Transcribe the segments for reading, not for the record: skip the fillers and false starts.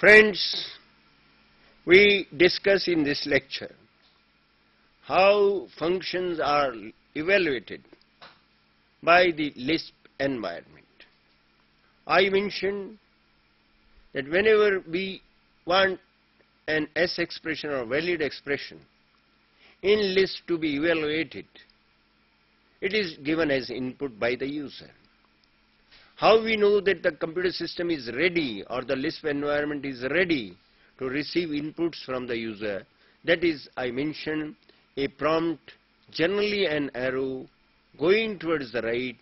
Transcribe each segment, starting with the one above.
Friends, we discuss in this lecture how functions are evaluated by the LISP environment. I mentioned that whenever we want an S expression or valid expression in LISP to be evaluated, it is given as input by the user. How we know that the computer system is ready or the LISP environment is ready to receive inputs from the user? That is, I mentioned, a prompt, generally an arrow going towards the right,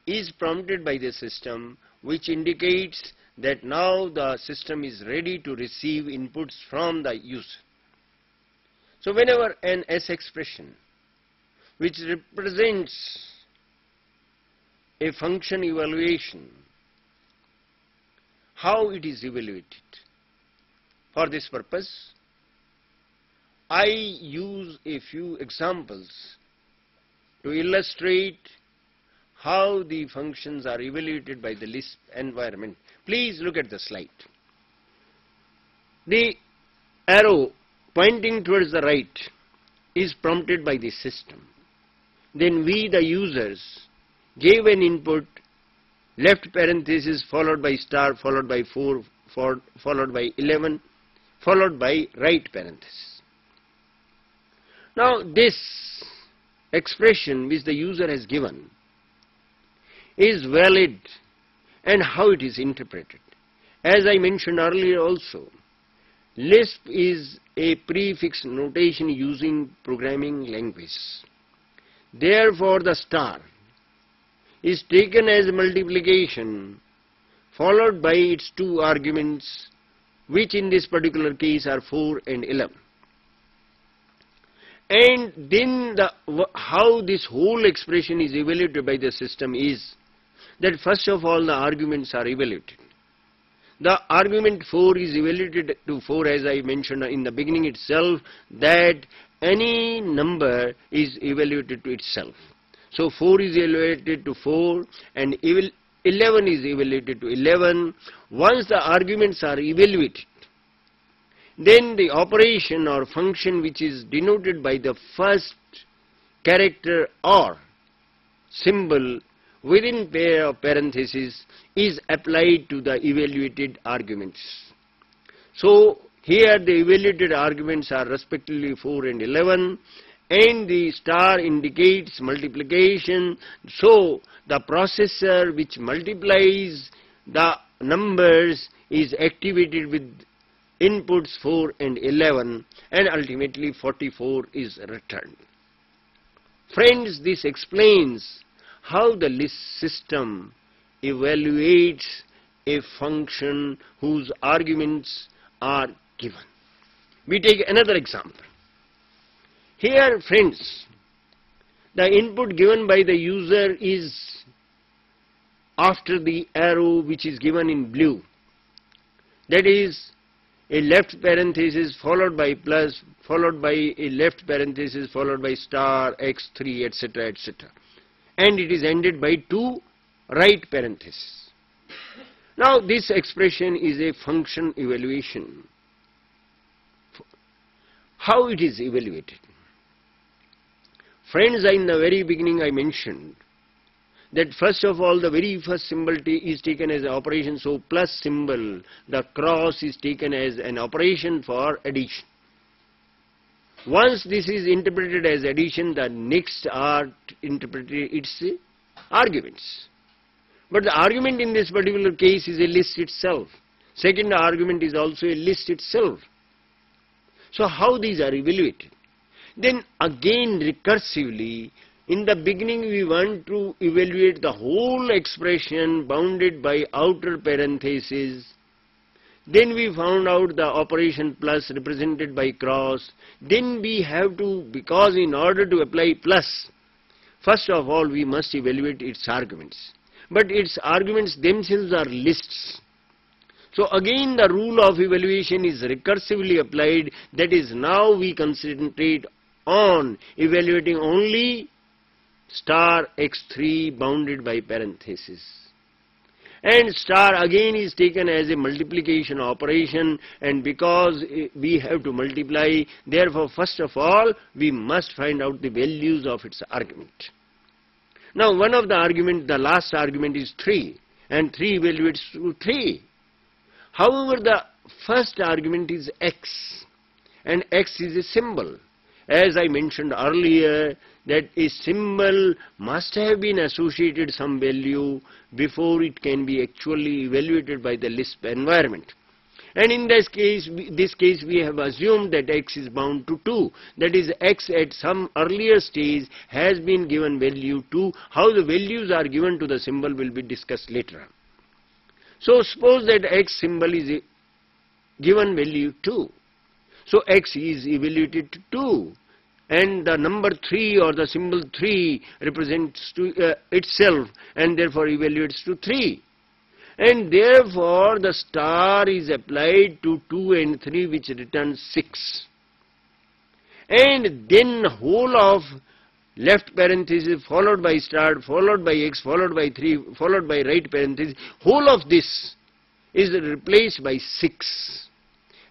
is prompted by the system, which indicates that now the system is ready to receive inputs from the user. So whenever an S expression which represents a function evaluation, how it is evaluated? For this purpose, I use a few examples to illustrate how the functions are evaluated by the LISP environment. Please look at the slide. The arrow pointing towards the right is prompted by the system. Then we, the users, gave an input, left parenthesis followed by star, followed by 4, followed by 11, followed by right parenthesis. Now this expression which the user has given is valid, and how it is interpreted. As I mentioned earlier also, LISP is a prefix notation using programming language. Therefore the star is taken as multiplication followed by its two arguments, which in this particular case are 4 and 11. And then how this whole expression is evaluated by the system is that first of all the arguments are evaluated. The argument 4 is evaluated to 4, as I mentioned in the beginning itself, that any number is evaluated to itself. So 4 is evaluated to 4 and 11 is evaluated to 11. Once the arguments are evaluated, then the operation or function which is denoted by the first character or symbol within pair of parentheses is applied to the evaluated arguments. So here the evaluated arguments are respectively 4 and 11, and the star indicates multiplication. So the processor which multiplies the numbers is activated with inputs 4 and 11, and ultimately 44 is returned. Friends, this explains how the LISP system evaluates a function whose arguments are given. We take another example. Here, friends, the input given by the user is after the arrow which is given in blue. That is a left parenthesis followed by plus, followed by a left parenthesis followed by star, x3, etc., etc. And it is ended by 2 right parentheses. Now this expression is a function evaluation. How it is evaluated? Friends, in the very beginning I mentioned that first of all the very first symbol is taken as an operation, so plus symbol, the cross is taken as an operation for addition. Once this is interpreted as addition, the next are interpreted its arguments. But the argument in this particular case is a list itself. Second argument is also a list itself. So how these are evaluated? Then again recursively, in the beginning we want to evaluate the whole expression bounded by outer parentheses. Then we found out the operation plus represented by cross. Then we have to, because in order to apply plus, first of all we must evaluate its arguments. But its arguments themselves are lists. So again the rule of evaluation is recursively applied. That is, now we concentrate on evaluating only star x3 bounded by parenthesis. and star again is taken as a multiplication operation, and because we have to multiply, therefore first of all we must find out the values of its argument. Now one of the argument, the last argument is 3, and 3 evaluates to 3. However, the first argument is x, and x is a symbol. As I mentioned earlier, that a symbol must have been associated some value before it can be actually evaluated by the LISP environment. And in this case we have assumed that x is bound to 2. That is, x at some earlier stage has been given value 2. How the values are given to the symbol will be discussed later on. So suppose that x symbol is given value 2. So x is evaluated to 2, and the number 3 or the symbol 3 represents to itself, and therefore evaluates to 3. And therefore the star is applied to 2 and 3, which returns 6. And then whole of left parenthesis followed by star followed by x followed by 3 followed by right parenthesis, whole of this is replaced by 6.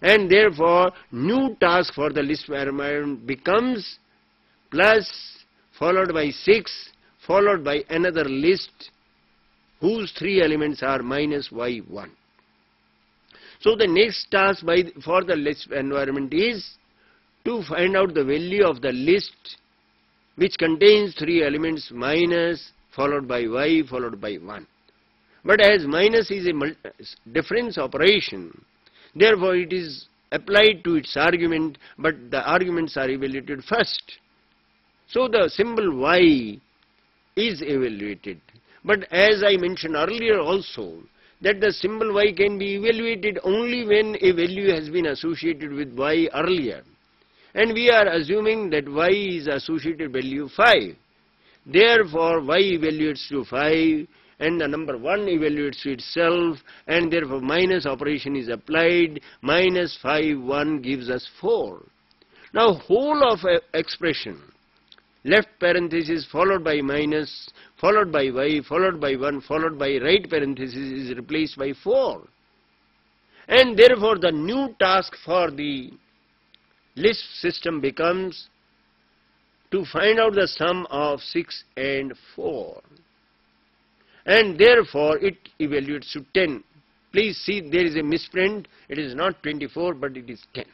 And therefore new task for the LISP environment becomes plus followed by 6 followed by another list whose 3 elements are minus y1. So the next task for the LISP environment is to find out the value of the list which contains 3 elements minus followed by y followed by 1. But as minus is a difference operation, therefore it is applied to its argument, but the arguments are evaluated first. So the symbol y is evaluated. But as I mentioned earlier also, that the symbol y can be evaluated only when a value has been associated with y earlier. And we are assuming that y is associated value 5. Therefore y evaluates to 5, and the number 1 evaluates to itself, and therefore minus operation is applied. Minus 5, 1 gives us 4. Now whole of expression, left parenthesis followed by minus, followed by y, followed by 1, followed by right parenthesis is replaced by 4. And therefore the new task for the LISP system becomes to find out the sum of 6 and 4. And therefore it evaluates to 10. Please see, there is a misprint. It is not 24, but it is 10.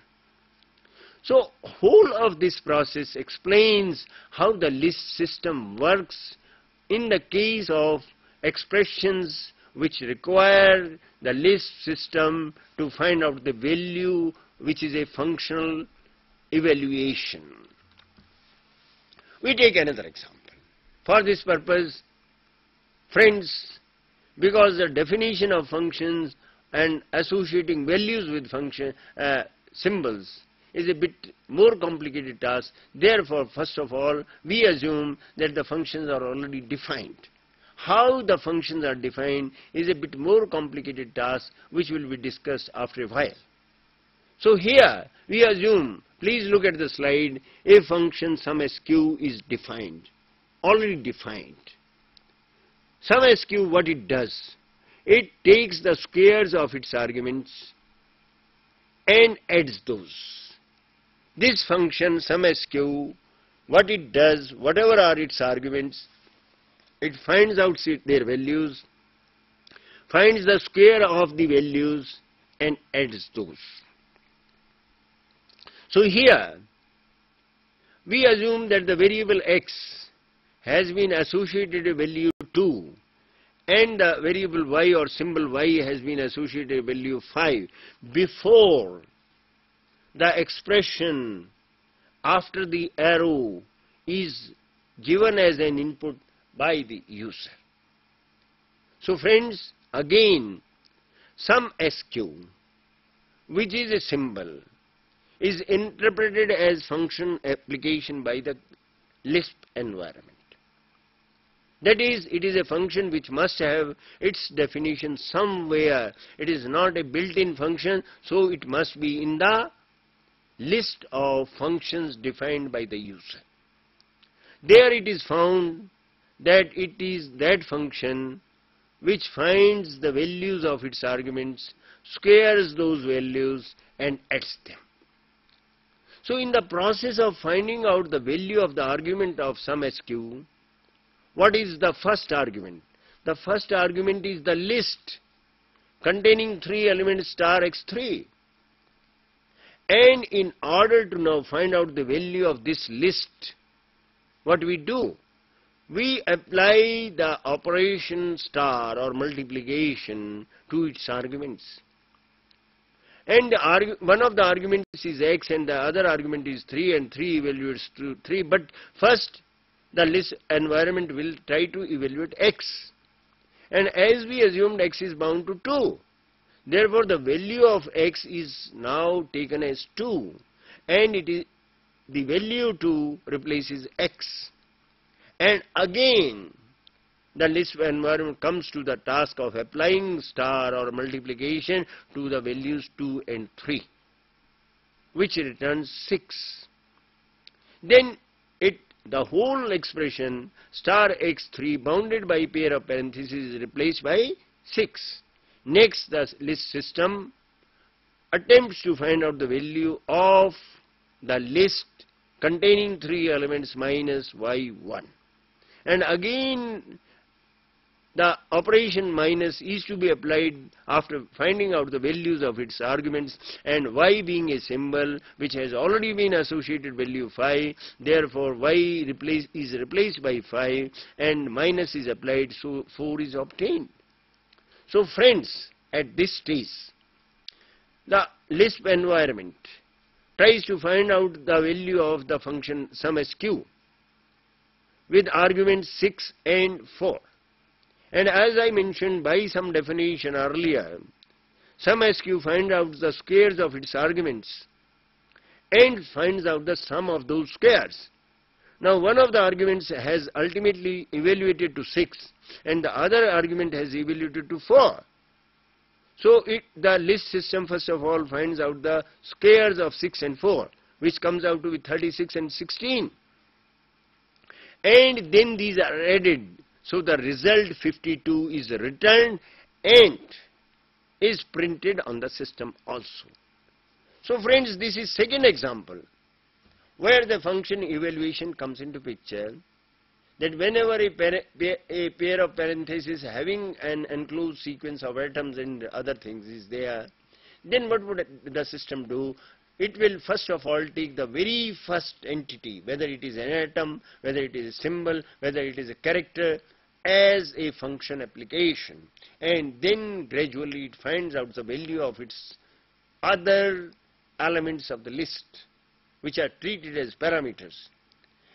So whole of this process explains how the LISP system works in the case of expressions which require the LISP system to find out the value, which is a functional evaluation. We take another example. For this purpose, friends, because the definition of functions and associating values with function symbols is a bit more complicated task, therefore first of all we assume that the functions are already defined. How the functions are defined is a bit more complicated task, which will be discussed after a while. So here we assume, please look at the slide, a function sum sq is defined, already defined. Sum sq, what it does, it takes the squares of its arguments and adds those. This function sum sq, what it does, whatever are its arguments, it finds out their values, finds the square of the values and adds those. So here we assume that the variable x has been associated a value 2, and the variable y or symbol y has been associated a value 5 before the expression after the arrow is given as an input by the user. So friends, again sum sq, which is a symbol, is interpreted as function application by the LISP environment. That is, it is a function which must have its definition somewhere. It is not a built-in function, so it must be in the list of functions defined by the user. There it is found that it is that function which finds the values of its arguments, squares those values and adds them. So in the process of finding out the value of the argument of some SQ, what is the first argument? The first argument is the list containing 3 elements star x3. And in order to now find out the value of this list, what we do? We apply the operation star or multiplication to its arguments. And one of the arguments is x and the other argument is 3, and 3 evaluates to 3. But first the list environment will try to evaluate x. And as we assumed x is bound to 2, therefore the value of x is now taken as 2, and it is the value 2 replaces x. And again the LISP environment comes to the task of applying star or multiplication to the values 2 and 3, which returns 6. Then the whole expression star x3 bounded by pair of parentheses is replaced by 6. Next, the LISP system attempts to find out the value of the list containing 3 elements minus y1. And again the operation minus is to be applied after finding out the values of its arguments, and y being a symbol which has already been associated value 5, therefore y is replaced by 5 and minus is applied, so 4 is obtained. So friends, at this stage the LISP environment tries to find out the value of the function SUMSQ with arguments 6 and 4. And as I mentioned by some definition earlier, SUMSQ finds out the squares of its arguments and finds out the sum of those squares. Now one of the arguments has ultimately evaluated to 6 and the other argument has evaluated to 4. So the LISP system first of all finds out the squares of 6 and 4, which comes out to be 36 and 16. And then these are added. So the result 52 is returned and is printed on the system also. So friends, this is second example where the function evaluation comes into picture, that whenever a pair of parentheses having an enclosed sequence of atoms and other things is there, then what would the system do? It will first of all take the very first entity, whether it is an atom, whether it is a symbol, whether it is a character, as a function application, and then gradually it finds out the value of its other elements of the list, which are treated as parameters.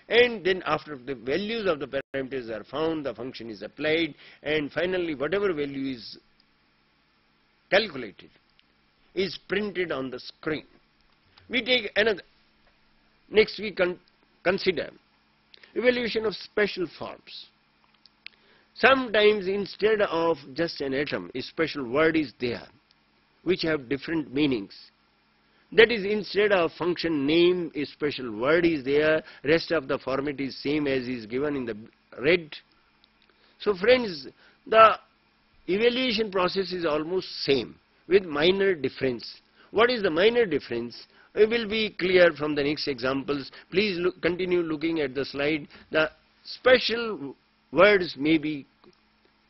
And then after the values of the parameters are found, the function is applied, and finally whatever value is calculated is printed on the screen. We take another. Next we consider evaluation of special forms. Sometimes instead of just an atom, a special word is there, which have different meanings. That is, instead of function name, a special word is there, rest of the format is same as is given in the red. So friends, the evaluation process is almost same with minor difference. What is the minor difference? It will be clear from the next examples. Please continue looking at the slide. The special words may be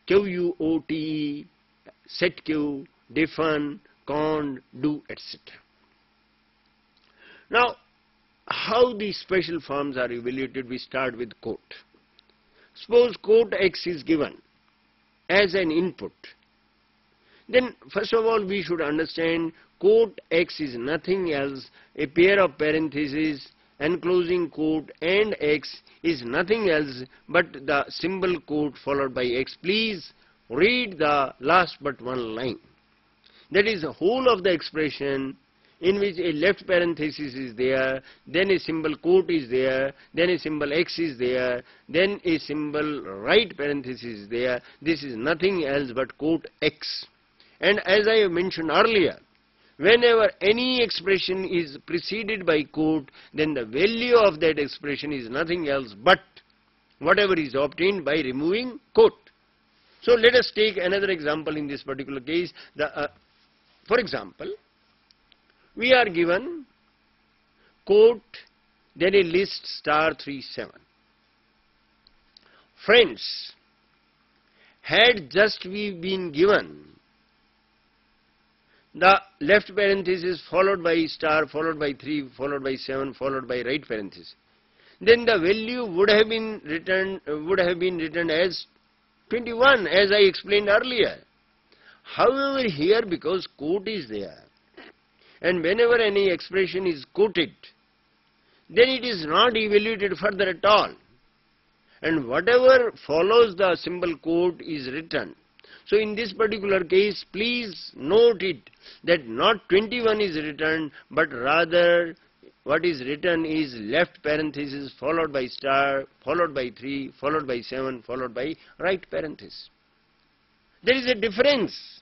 QUOTE, setQ, defun, con, do, etc. Now, how these special forms are evaluated? We start with quote. Suppose quote X is given as an input. Then first of all we should understand quote X is nothing else, a pair of parentheses enclosing quote and X is nothing else but the symbol quote followed by X. Please read the last but one line. That is the whole of the expression in which a left parenthesis is there, then a symbol quote is there, then a symbol X is there, then a symbol right parenthesis is there. This is nothing else but quote X. And as I have mentioned earlier, whenever any expression is preceded by quote, then the value of that expression is nothing else but whatever is obtained by removing quote. So let us take another example in this particular case. For example, we are given quote, then a list star 37. Friends, had just we been given the left parenthesis followed by star, followed by 3, followed by 7, followed by right parenthesis, then the value would have been written as 21, as I explained earlier. However, here because quote is there, and whenever any expression is quoted, then it is not evaluated further at all, and whatever follows the symbol quote is written. So in this particular case, please note it that not 21 is written, but rather what is written is left parenthesis followed by star, followed by 3, followed by 7, followed by right parenthesis. There is a difference.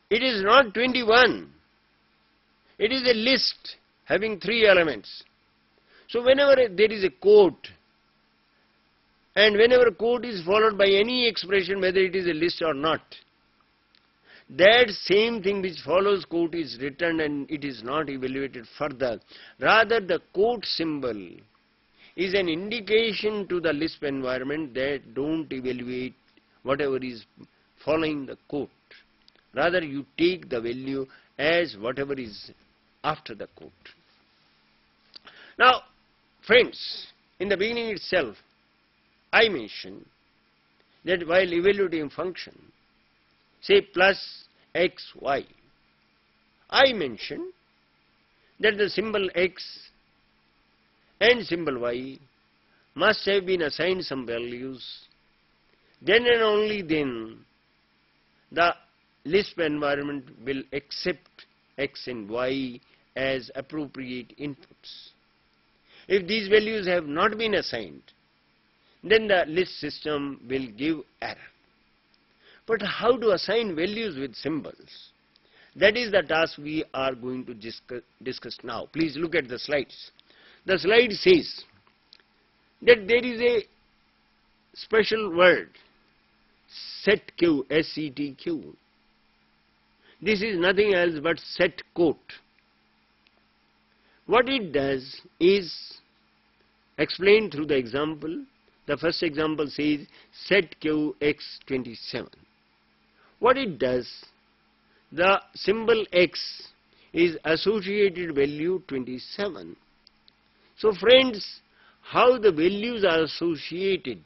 It is not 21. It is a list having 3 elements. So whenever there is a quote, and whenever quote is followed by any expression, whether it is a list or not, that same thing which follows quote is written and it is not evaluated further. Rather, the quote symbol is an indication to the LISP environment that don't evaluate whatever is following the quote. Rather, you take the value as whatever is after the quote. Now, friends, in the beginning itself, I mentioned that while evaluating function, say plus xy, I mentioned that the symbol x and symbol y must have been assigned some values. Then and only then the LISP environment will accept x and y as appropriate inputs. If these values have not been assigned, then the LISP system will give error. But how to assign values with symbols? That is the task we are going to discuss now. Please look at the slides. The slide says that there is a special word, setQ, S-E-T-Q. This is nothing else but set quote. What it does is explained through the example. The first example says set q x 27. What it does, the symbol x is associated value 27. So friends, how the values are associated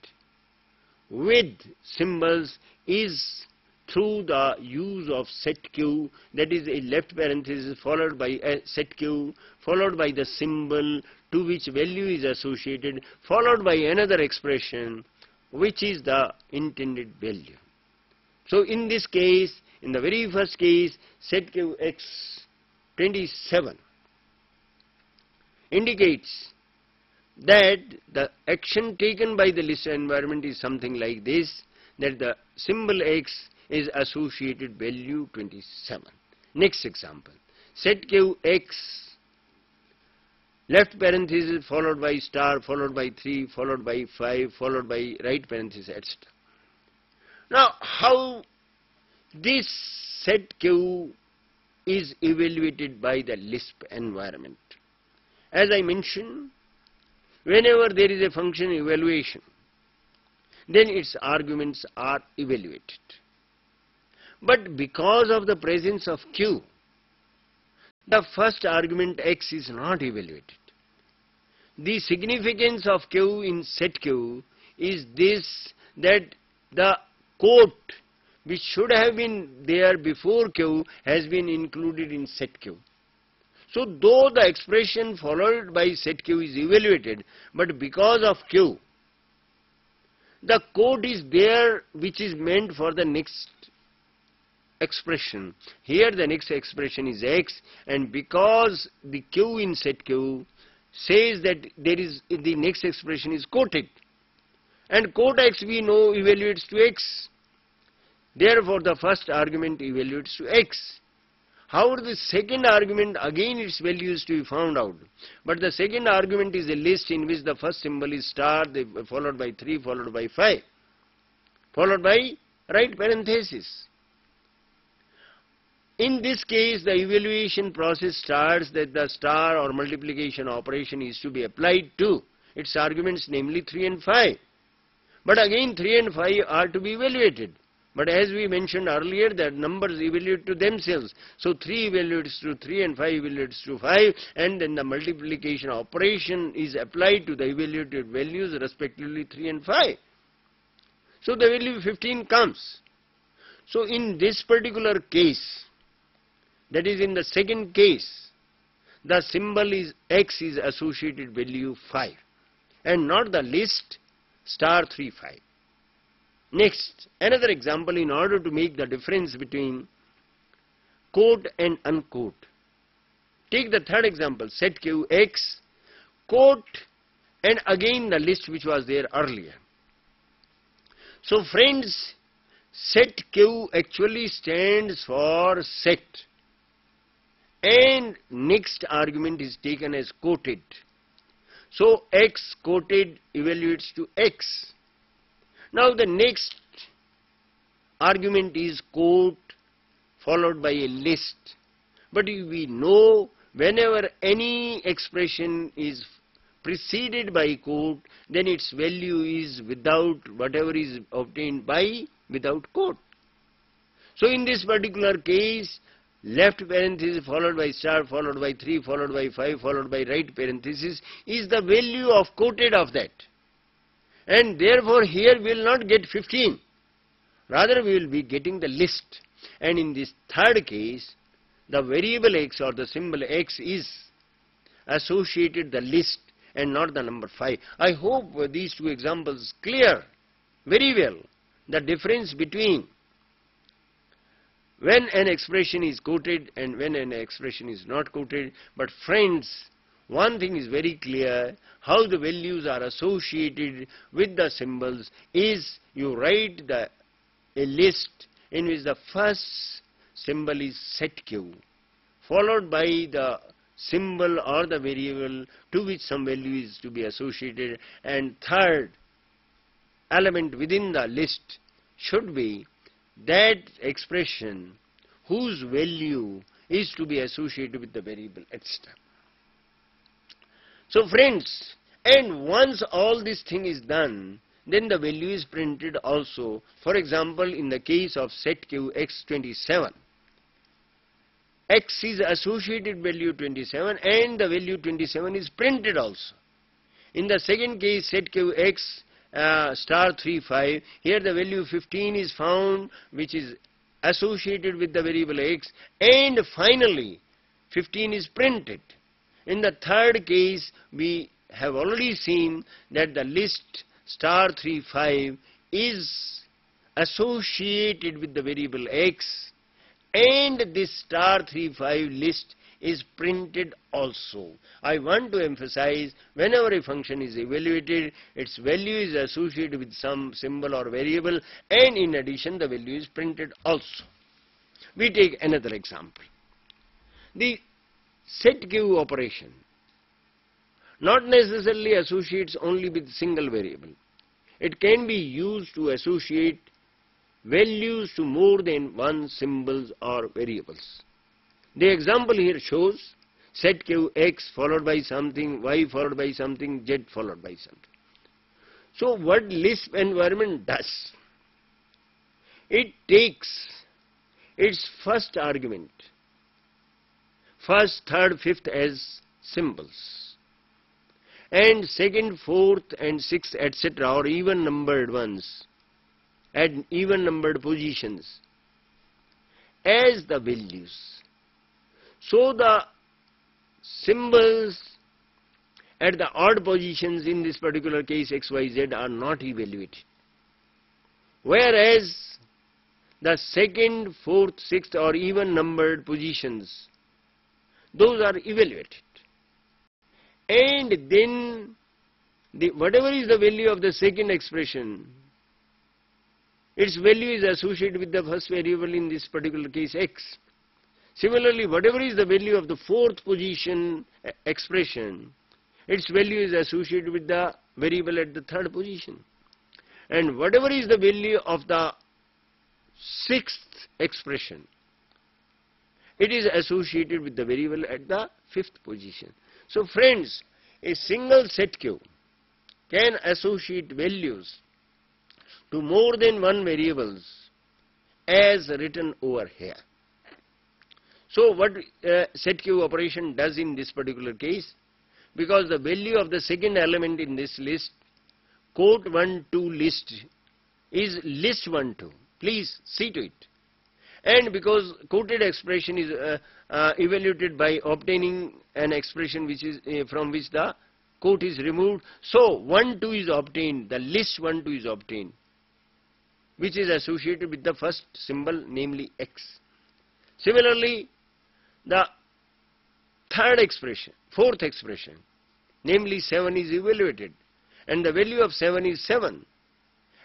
with symbols is through the use of set q, that is a left parenthesis followed by a set q, followed by the symbol to which value is associated, followed by another expression which is the intended value. So in this case, in the very first case, set q x 27 indicates that the action taken by the LISP environment is something like this, that the symbol x is associated value 27. Next example, set q x left parenthesis followed by star, followed by 3, followed by 5, followed by right parenthesis, etc. Now, how this set q is evaluated by the LISP environment? As I mentioned, whenever there is a function evaluation, then its arguments are evaluated. But because of the presence of q, the first argument x is not evaluated. The significance of q in set q is this, that the quote which should have been there before q has been included in set q. So though the expression followed by set q is evaluated, but because of q, the quote is there which is meant for the next expression. Here the next expression is x, and because the q in set q says that there is the next expression is quoted, and quote x we know evaluates to x. Therefore the first argument evaluates to x. However, the second argument, again its value is to be found out. But the second argument is a list in which the first symbol is star, followed by 3, followed by 5. followed by right parenthesis. In this case, the evaluation process starts that the star or multiplication operation is to be applied to its arguments, namely 3 and 5. But again 3 and 5 are to be evaluated. But as we mentioned earlier, that numbers evaluate to themselves. So 3 evaluates to 3 and 5 evaluates to 5, and then the multiplication operation is applied to the evaluated values respectively 3 and 5. So the value 15 comes. So in this particular case, that is in the second case, the symbol is X is associated value 5 and not the list star 3 5. Next, another example in order to make the difference between quote and unquote. Take the third example, set Q X, quote, and again the list which was there earlier. So friends, set Q actually stands for set, and next argument is taken as quoted. So X quoted evaluates to X. Now the next argument is quote followed by a list. But we know whenever any expression is preceded by quote, then its value is without whatever is obtained by without quote. So in this particular case, left parenthesis followed by star followed by 3 followed by 5 followed by right parenthesis is the value of quoted of that. And therefore here we will not get 15, rather we will be getting the list. And in this third case, the variable X or the symbol X is associated the list and not the number 5. I hope these two examples clear very well the difference between when an expression is quoted and when an expression is not quoted. But friends, one thing is very clear, how the values are associated with the symbols is you write a list in which the first symbol is set Q, followed by the symbol or the variable to which some value is to be associated, and third element within the list should be that expression whose value is to be associated with the variable, etc. So friends, and once all this thing is done, then the value is printed also. For example, in the case of set Q X 27, X is associated value 27 and the value 27 is printed also. In the second case, set Q X star 3 5, here the value 15 is found which is associated with the variable X, and finally 15 is printed. In the third case, we have already seen that the list star 3 5 is associated with the variable X, and this star 3 5 list is printed also. I want to emphasize, whenever a function is evaluated, its value is associated with some symbol or variable, and in addition the value is printed also. We take another example. The set Q operation not necessarily associates only with single variable. It can be used to associate values to more than one symbols or variables. The example here shows set Q X followed by something, Y followed by something, Z followed by something. So what LISP environment does, it takes its first argument, first, third, fifth as symbols, and second, fourth and sixth, etc., or even numbered ones at even numbered positions as the values. So the symbols at the odd positions, in this particular case X, Y, Z, are not evaluated, whereas the second, fourth, sixth or even numbered positions, those are evaluated. And then whatever is the value of the second expression, its value is associated with the first variable, in this particular case X. Similarly, whatever is the value of the fourth position expression, its value is associated with the variable at the third position. and whatever is the value of the sixth expression, it is associated with the variable at the fifth position. So friends, a single set Q can associate values to more than one variables as written over here. So what set Q operation does in this particular case, because the value of the second element in this list, quote 1 2 list, is list 1 2. Please see to it. And because quoted expression is evaluated by obtaining an expression which is from which the quote is removed, so 1 2 is obtained, the list 1 2 is obtained, which is associated with the first symbol, namely X. Similarly, the fourth expression, namely 7 is evaluated, and the value of 7 is 7,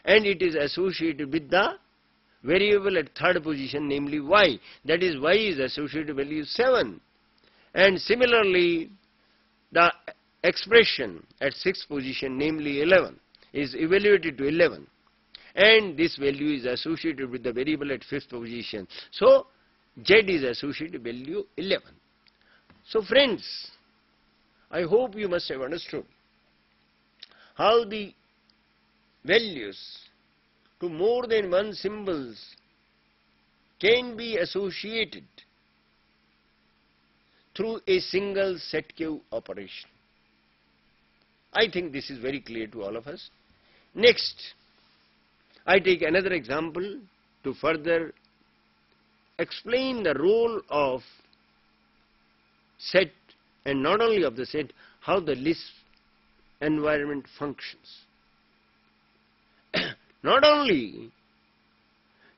and it is associated with the variable at third position, namely Y. That is, Y is associated with value 7. And similarly, the expression at sixth position, namely 11, is evaluated to 11, and this value is associated with the variable at fifth position. So Z is associated with value 11. So friends, I hope you must have understood how the values to more than one symbols can be associated through a single set Q operation. I think this is very clear to all of us. Next, I take another example to further explain the role of set, and not only of the set, how the LISP environment functions. Not only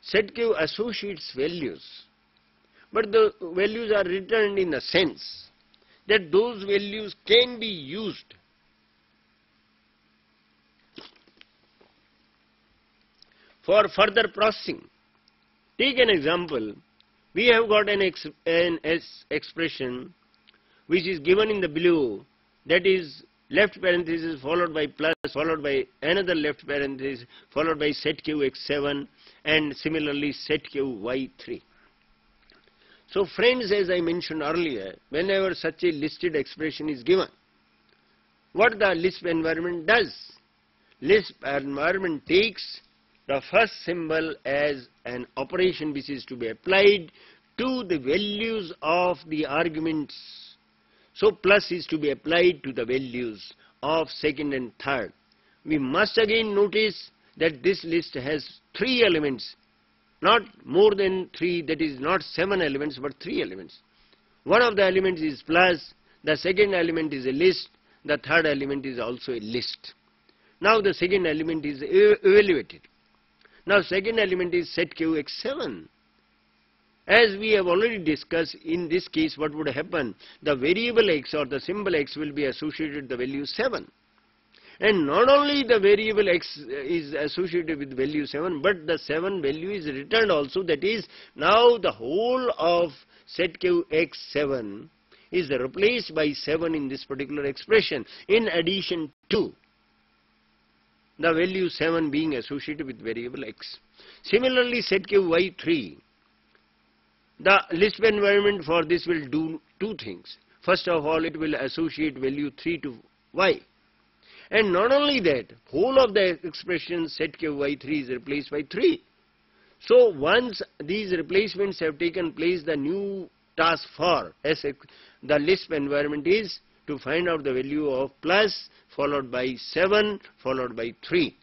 set Q associates values, but the values are returned in a sense that those values can be used for further processing. Take an example. We have got an expression which is given in the below, that is left parenthesis followed by plus followed by another left parenthesis followed by set Q x7 and similarly set Q y3. So friends, as I mentioned earlier, whenever such a listed expression is given, what the LISP environment does? LISP environment takes the first symbol as an operation which is to be applied to the values of the arguments. So plus is to be applied to the values of second and third. We must again notice that this list has 3 elements, not more than 3, that is not 7 elements but 3 elements. One of the elements is plus, the second element is a list, the third element is also a list. Now the second element is evaluated. Now second element is set Q x7. As we have already discussed, in this case what would happen? The variable x or the symbol x will be associated with the value 7. And not only the variable x is associated with value 7, but the 7 value is returned also. That is, now the whole of set Q x7 is replaced by 7 in this particular expression, in addition to the value 7 being associated with variable x. Similarly, set Q y3, the LISP environment for this will do 2 things. First of all, it will associate value 3 to y. And not only that, whole of the expression set Q y3 is replaced by 3. So once these replacements have taken place, the new task for the LISP environment is to find out the value of plus followed by 7 followed by 3.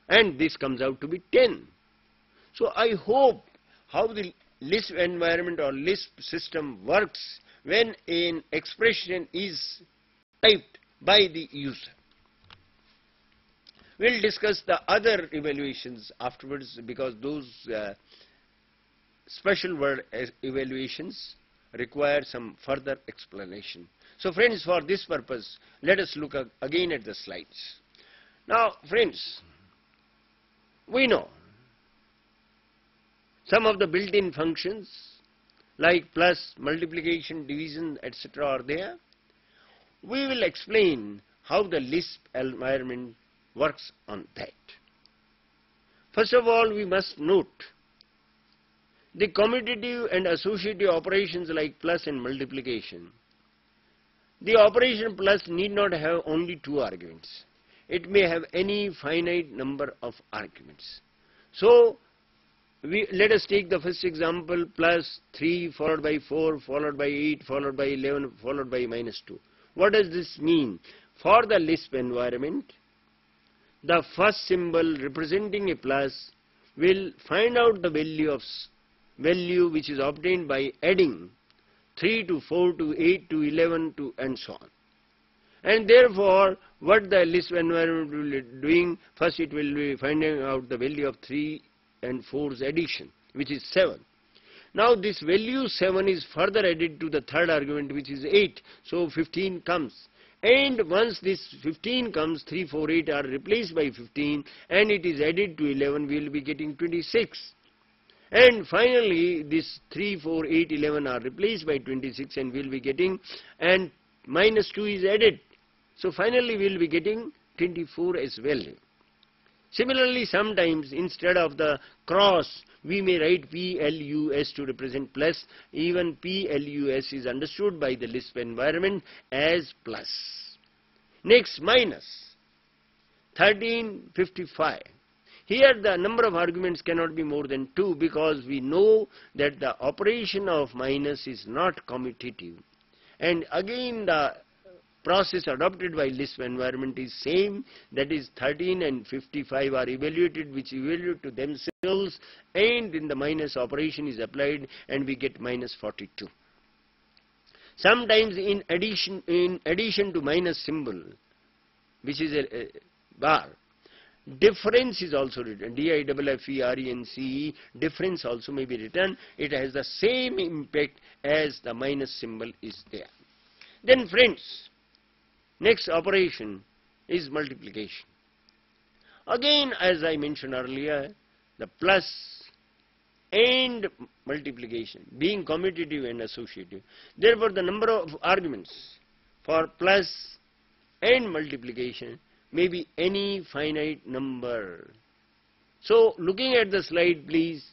And this comes out to be 10. So I hope how the LISP environment or LISP system works when an expression is typed by the user. We will discuss the other evaluations afterwards, because those special word evaluations require some further explanation. So friends, for this purpose, let us look again at the slides. Now friends, we know some of the built-in functions like plus, multiplication, division, etc. are there. We will explain how the LISP environment works on that. First of all, we must note the commutative and associative operations like plus and multiplication. The operation plus need not have only two arguments. It may have any finite number of arguments. So, let us take the first example, plus 3 followed by 4 followed by 8 followed by 11 followed by minus 2. What does this mean? For the LISP environment, the first symbol representing a plus will find out the value which is obtained by adding 3 to 4 to 8 to 11 to and so on. And therefore, what the LISP environment will be doing, first it will be finding out the value of 3 and 4's addition, which is 7. Now this value 7 is further added to the third argument, which is 8. So 15 comes. And once this 15 comes, 3, 4, 8 are replaced by 15 and it is added to 11, we will be getting 26. And finally, this 3, 4, 8, 11 are replaced by 26 and we will be getting, and minus 2 is added. So finally, we will be getting 24 as value. Similarly, sometimes instead of the cross, we may write PLUS to represent plus. Even PLUS is understood by the LISP environment as plus. Next, minus 1355. Here the number of arguments cannot be more than 2 because we know that the operation of minus is not commutative. And again the process adopted by LISP environment is same, that is 13 and 55 are evaluated, which evaluate to themselves, and then the minus operation is applied and we get minus 42. Sometimes in addition to minus symbol, which is a bar, difference is also written, DIFFERENCE, difference also may be written. It has the same impact as the minus symbol is there. Then friends, next operation is multiplication. Again, as I mentioned earlier, the plus and multiplication being commutative and associative. Therefore, the number of arguments for plus and multiplication may be any finite number. So, looking at the slide please,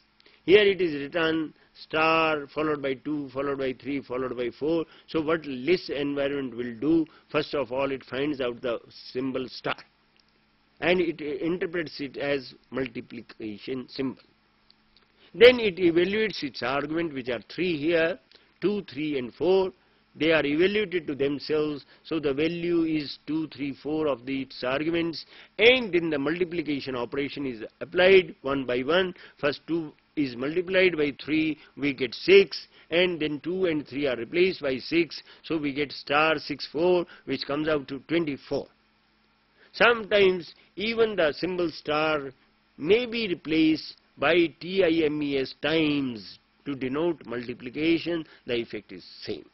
here it is written star followed by 2 followed by 3 followed by 4. So, what LISP environment will do, first of all it finds out the symbol star and it interprets it as multiplication symbol. Then it evaluates its argument, which are 3 here, 2, 3 and 4. They are evaluated to themselves, so the value is 2, 3, 4 of its arguments, and then the multiplication operation is applied one by one. First 2 is multiplied by 3, we get 6, and then 2 and 3 are replaced by 6, so we get star 6, 4, which comes out to 24. Sometimes even the symbol star may be replaced by TIMES times to denote multiplication. The effect is same.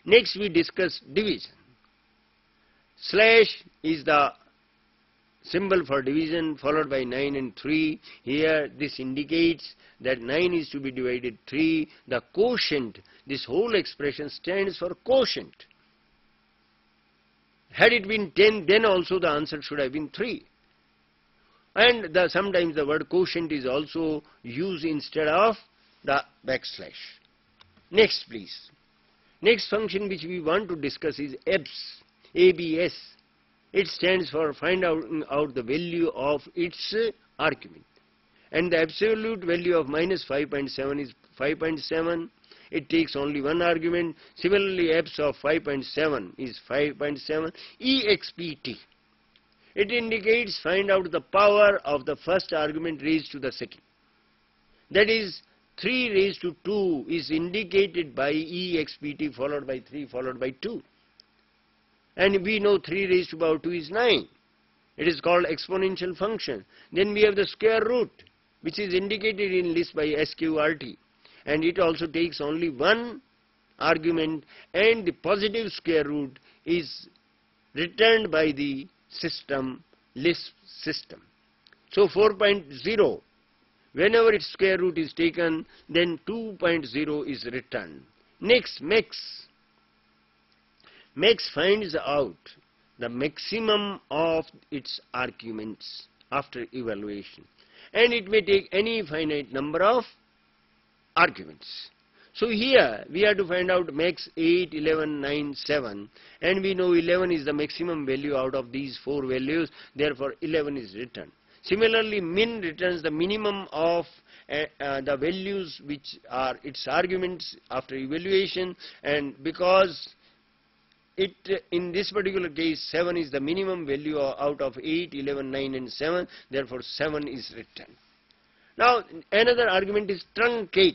Next we discuss division. Slash is the symbol for division followed by 9 and 3. Here this indicates that 9 is to be divided 3. The quotient, this whole expression stands for quotient. Had it been 10, then also the answer should have been 3. And sometimes the word quotient is also used instead of the backslash. Next please. Next function which we want to discuss is ABS. ABS. It stands for find out the value of its argument. And the absolute value of minus 5.7 is 5.7. It takes only one argument. Similarly, ABS of 5.7 is 5.7. EXPT. It indicates find out the power of the first argument raised to the second. That is 3 raised to 2 is indicated by EXPT followed by 3 followed by 2. And we know 3 raised to power 2 is 9. It is called exponential function. Then we have the square root, which is indicated in LISP by SQRT. And it also takes only one argument, and the positive square root is returned by the system, LISP system. So 4.0, whenever its square root is taken, then 2.0 is returned. Next, max. Max finds out the maximum of its arguments after evaluation, and it may take any finite number of arguments. So here we have to find out max 8, 11, 9, 7, and we know 11 is the maximum value out of these 4 values, therefore 11 is returned. Similarly, min returns the minimum of the values which are its arguments after evaluation, and because it in this particular case 7 is the minimum value out of 8, 11, 9 and 7, therefore 7 is returned. Now another argument is truncate.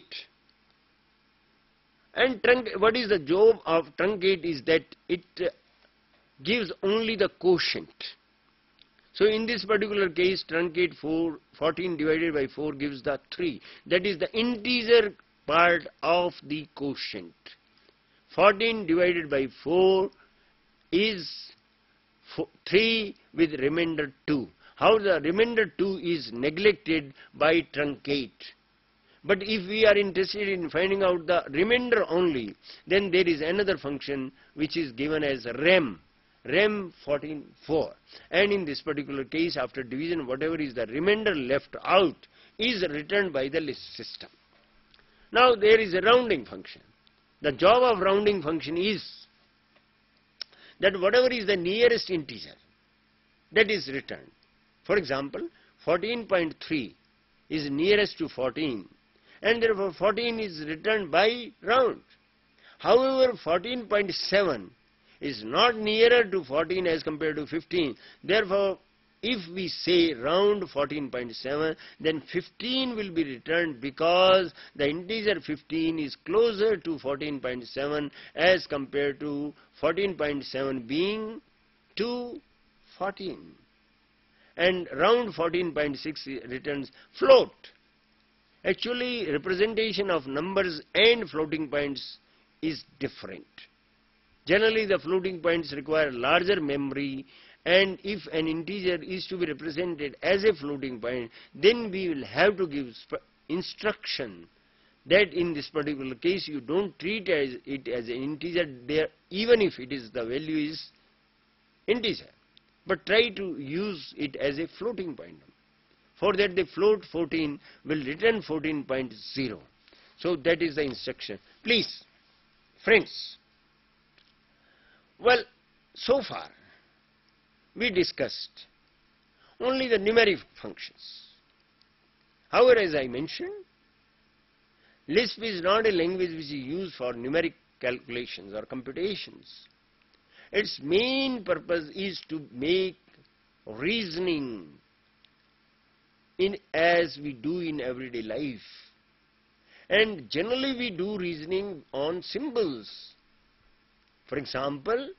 And what is the job of truncate is that it gives only the quotient. So in this particular case, truncate 14 divided by 4 gives the 3. That is the integer part of the quotient. 14 divided by 4 is 3 with remainder 2. How the remainder 2 is neglected by truncate. But if we are interested in finding out the remainder only, then there is another function which is given as rem 14,4. And in this particular case, after division, whatever is the remainder left out is returned by the LISP system. Now there is a rounding function. The job of rounding function is that whatever is the nearest integer, that is returned. For example, 14.3 is nearest to 14, and therefore 14 is returned by round. However, 14.7 is not nearer to 14 as compared to 15. Therefore, if we say round 14.7, then 15 will be returned because the integer 15 is closer to 14.7 as compared to 14.7 being to 14. And round 14.6 returns float. Actually, representation of numbers and floating points is different. Generally, the floating points require larger memory, and if an integer is to be represented as a floating point, then we will have to give instruction that in this particular case you don't treat it as an integer there, even if it is the value is integer, but try to use it as a floating point. For that, the float 14 will return 14.0. So that is the instruction. Please, friends, well, so far we discussed only the numeric functions. However, as I mentioned, LISP is not a language which is used for numeric calculations or computations. Its main purpose is to make reasoning as we do in everyday life. And generally we do reasoning on symbols. For example,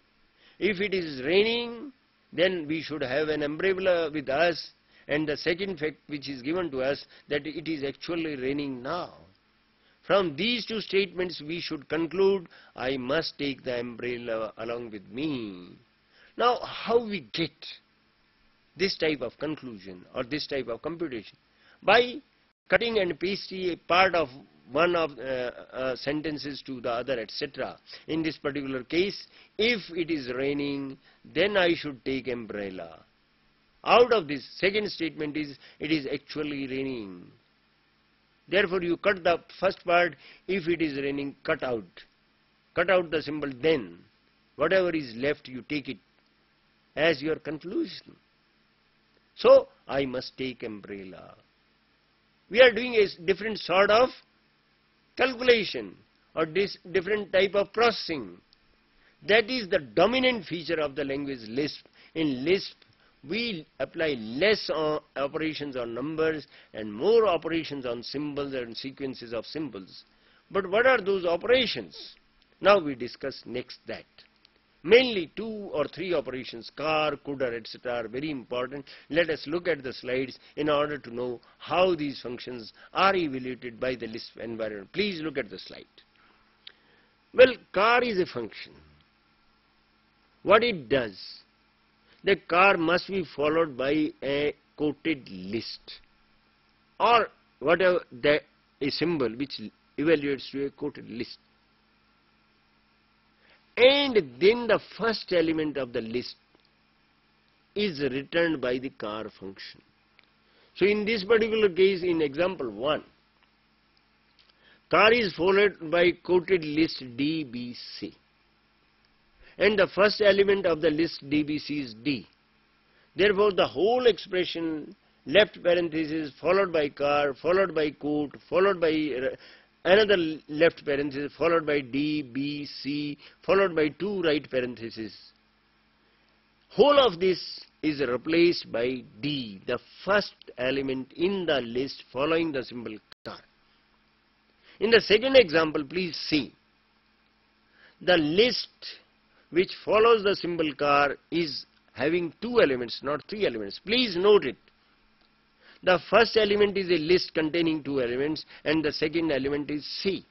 if it is raining, then we should have an umbrella with us, and the second fact which is given to us that it is actually raining now. From these two statements we should conclude, I must take the umbrella along with me. Now how we get this type of conclusion or this type of computation? By cutting and pasting a part of one of sentences to the other, etc. In this particular case, if it is raining, then I should take umbrella. Out of this, second statement is, it is actually raining. Therefore, you cut the first part. If it is raining, cut out the symbol, then whatever is left you take it as your conclusion. So, I must take umbrella. We are doing a different sort of calculation or this different type of processing. That is the dominant feature of the language LISP. In LISP, we apply less operations on numbers and more operations on symbols and sequences of symbols. But what are those operations? Now we discuss next that. Mainly 2 or 3 operations, car, coulda, etc. are very important. Let us look at the slides in order to know how these functions are evaluated by the LISP environment. Please look at the slide. Well, car is a function. What it does, the car must be followed by a quoted list or whatever a symbol which evaluates to a quoted list. And then the first element of the list is returned by the car function. So in this particular case, in example 1, car is followed by quoted list DBC, and the first element of the list DBC is D. Therefore, the whole expression, left parenthesis followed by car, followed by quote, followed by another left parenthesis, followed by D, B, C, followed by 2 right parentheses. Whole of this is replaced by D, the first element in the list following the symbol car. In the second example, please see, the list which follows the symbol car is having 2 elements, not 3 elements. Please note it. The first element is a list containing 2 elements, and the second element is C.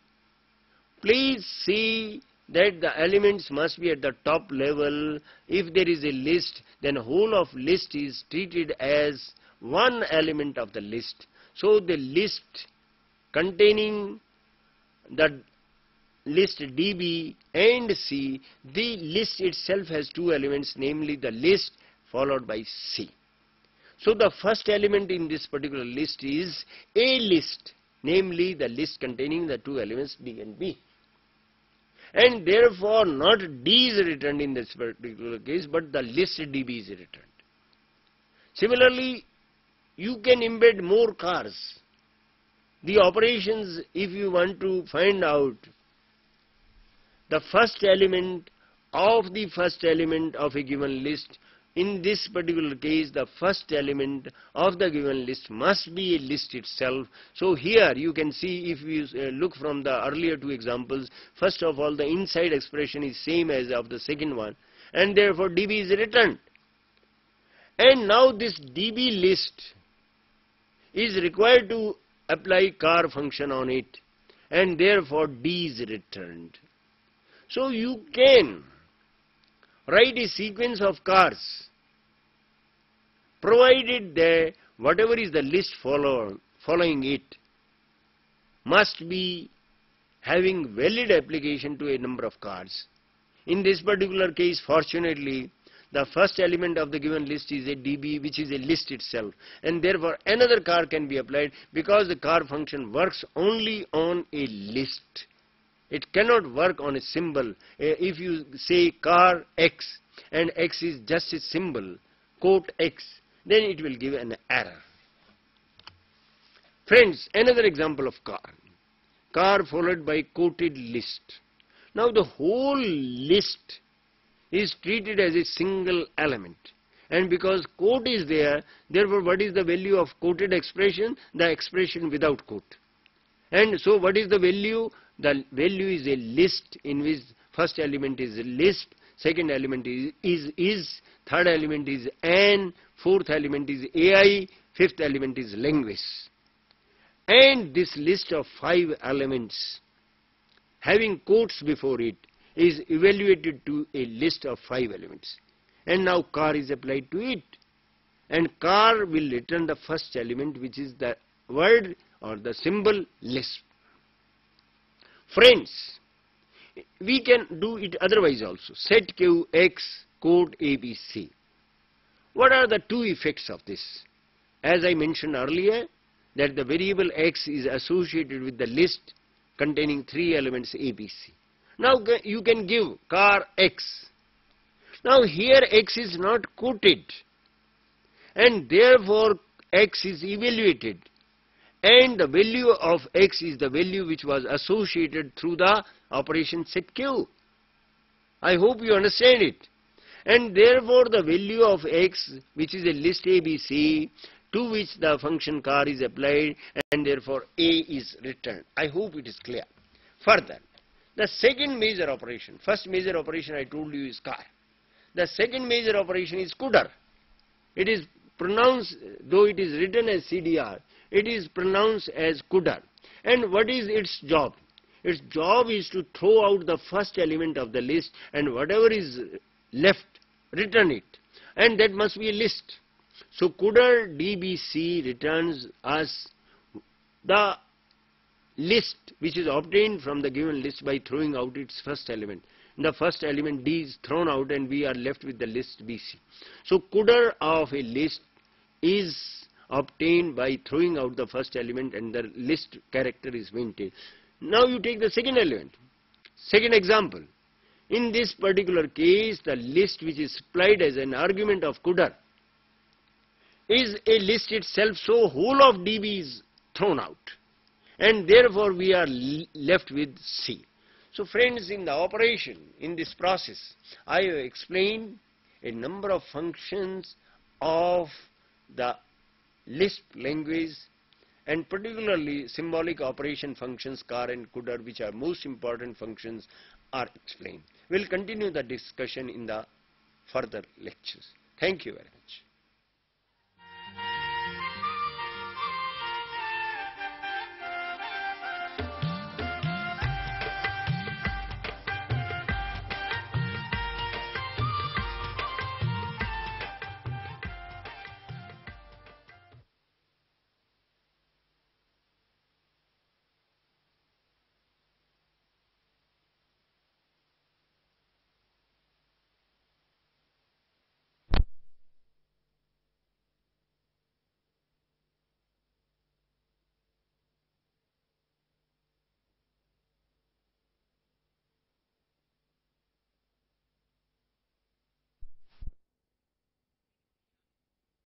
Please see that the elements must be at the top level. If there is a list, then whole of list is treated as one element of the list. So the list containing the list DB and C, the list itself has 2 elements, namely the list followed by C. So the first element in this particular list is a list, namely the list containing the 2 elements D and B. And therefore not D is returned in this particular case, but the list DB is returned. Similarly, you can embed more cars. The operations, if you want to find out the first element of a given list, in this particular case, the first element of the given list must be a list itself. So here you can see, if you look from the earlier 2 examples, first of all, the inside expression is same as of the second one, and therefore DB is returned. And now this DB list is required to apply car function on it, and therefore D is returned. So you can write a sequence of cars, provided that whatever is the list following it must be having valid application to a number of cars. In this particular case, fortunately, the first element of the given list is a DB, which is a list itself, and therefore another car can be applied, because the car function works only on a list. It cannot work on a symbol. If you say car X and X is just a symbol, quote X, then it will give an error. Friends, another example of car. Car followed by quoted list. Now the whole list is treated as a single element. And because quote is there, therefore what is the value of quoted expression? The expression without quote. And so what is the value? The value is a list in which first element is a list, second element is, third element is an, fourth element is AI, fifth element is language. And this list of 5 elements having quotes before it is evaluated to a list of 5 elements. And now car is applied to it. And car will return the first element, which is the word or the symbol LISP. Friends, we can do it otherwise also. Set Q X quote ABC. What are the 2 effects of this? As I mentioned earlier, that the variable X is associated with the list containing 3 elements ABC. Now you can give car X. Now here X is not quoted, and therefore X is evaluated, and the value of X is the value which was associated through the operation set Q. I hope you understand it. And therefore the value of X, which is a list ABC, to which the function car is applied, and therefore A is returned. I hope it is clear. Further, the second major operation, first major operation I told you is car. The second major operation is CUDR. It is pronounced, though it is written as CDR, it is pronounced as CUDR. And what is its job? Its job is to throw out the first element of the list, and whatever is left, return it. And that must be a list. So CUDR DBC returns us the list which is obtained from the given list by throwing out its first element. the first element D is thrown out and we are left with the list BC. So coulter of a list is obtained by throwing out the first element and the list character is maintained. Now you take the second element. Second example. In this particular case, the list which is supplied as an argument of coulter is a list itself, so whole of DB is thrown out and therefore we are left with C. So friends, in the operation, in this process, I have explained a number of functions of the LISP language, and particularly symbolic operation functions car and coulter, which are most important functions, are explained. We will continue the discussion in the further lectures. Thank you very much.